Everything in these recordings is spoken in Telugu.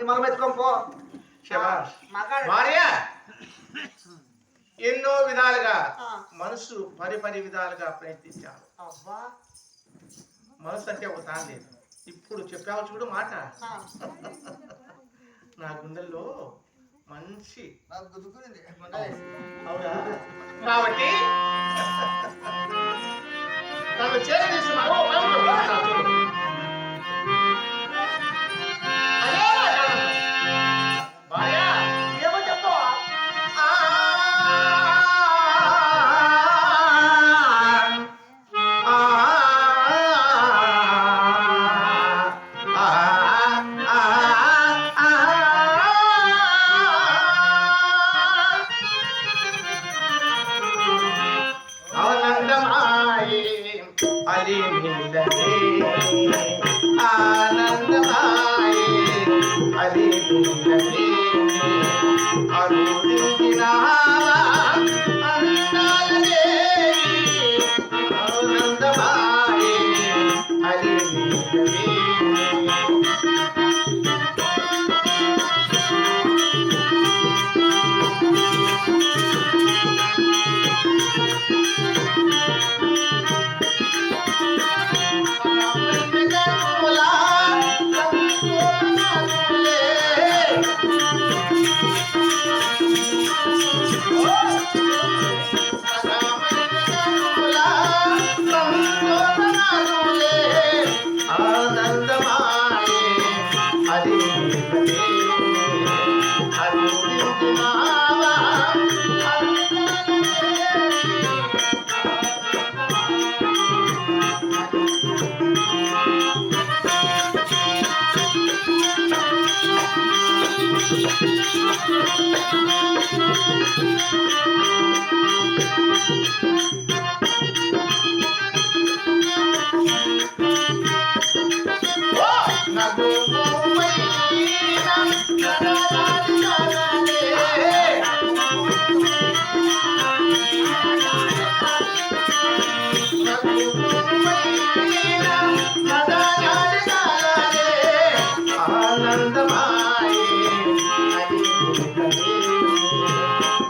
నీ మగం ఎత్తుకొని పో. భార్య ఎన్నో విధాలుగా మనసు పరి విధాలుగా ప్రయత్నించాను. మనసు అంటే ఒక తాను లేదు. ఇప్పుడు చెప్పావు చూడు మాట. నా గుండెల్లో మంచి అవునా కాబట్టి తను చేసి ఆనందమాయే అది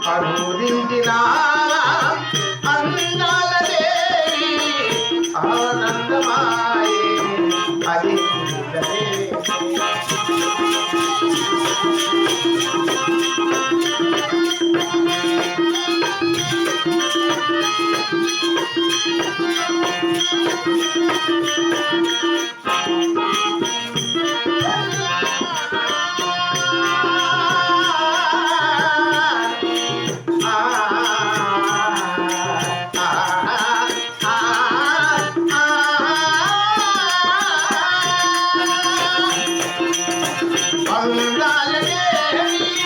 అరుదించినా అందాలే ఆనందమాయే అది అరుదించిన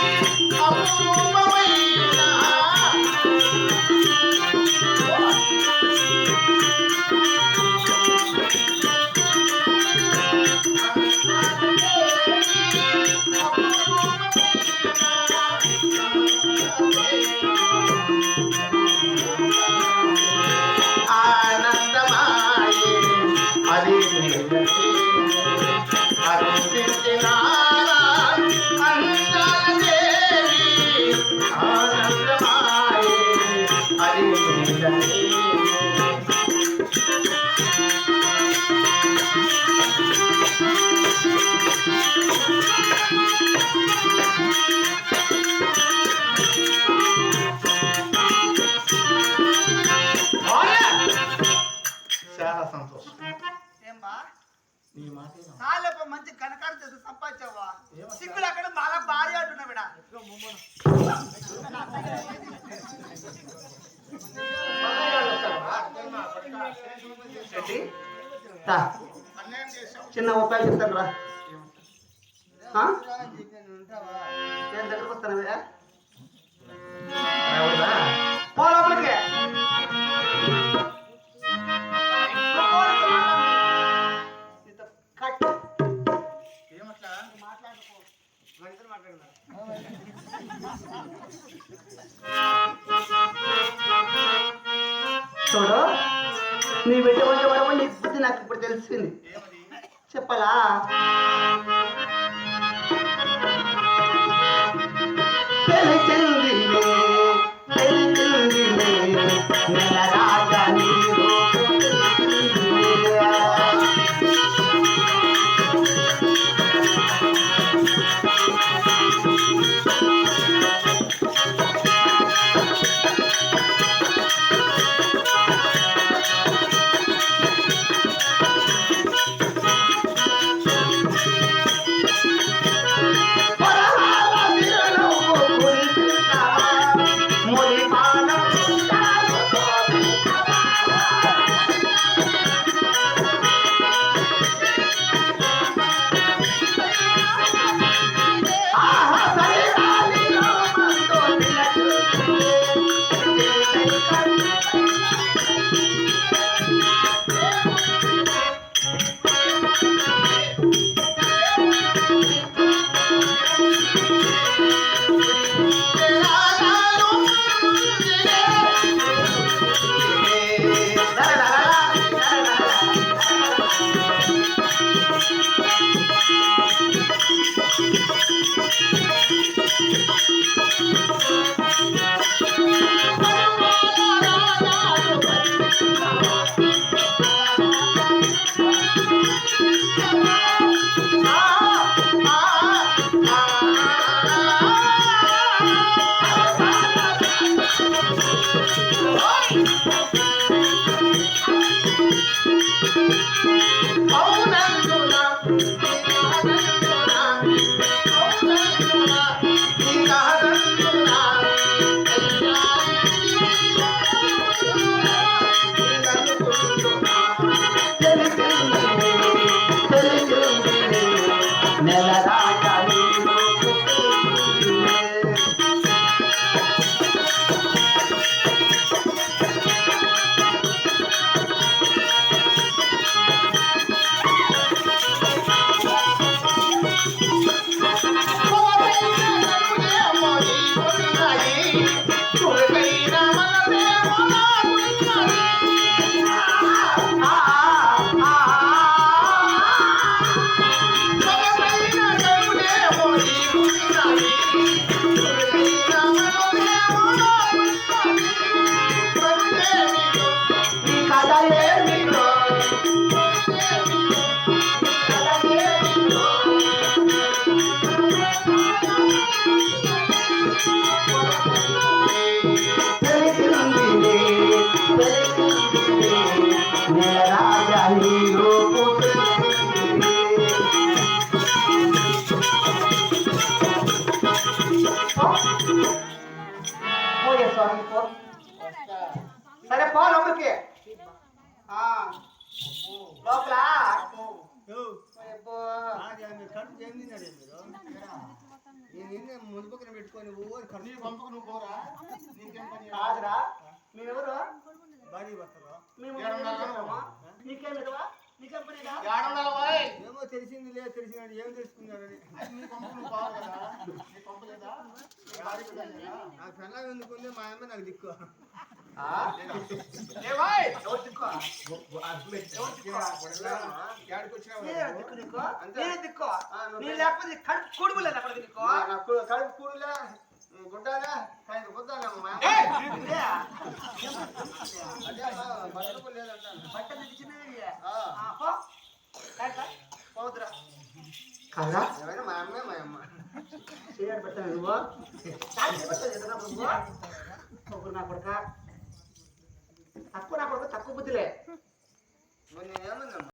అందాల దేవి ఆనందమాయే అది మంచి కనకాడు చేసి సంపాదించావా? సిగ్గులు అక్కడ బాగా భారీ అంటున్నా బిడ. చిన్న ఉపాయం చెప్తాను రా. నేను దగ్గరకు వస్తానవే లోపలికి. చూడు, నీ బిడ్డ వంటి వరమ నీ బుద్ధి నాకు ఇప్పుడు తెలిసింది. చెప్పాలా? సరే పో లోపలికి లోపల ముందు పక్కన పెట్టుకొని కాదురా మేమెవరు భార్య భర్తలు నీకేం విధవా నీకేం పనిరా ఏమో తెలిసింది లేదు తెలిసింది ఏం తెలుసుకున్నారని నాకు పెళ్ళం ఎందుకుంది మా అమ్మ నాకు దిక్కు కడుపు కూడులే గుడ్డాలే పొద్దాలమ్మా కాదా మా అమ్మే మా అమ్మ చేయడం పెట్టాను నువ్వు నా కొడుక తక్కువ నా కొడుకు తక్కువ బుద్ధిలే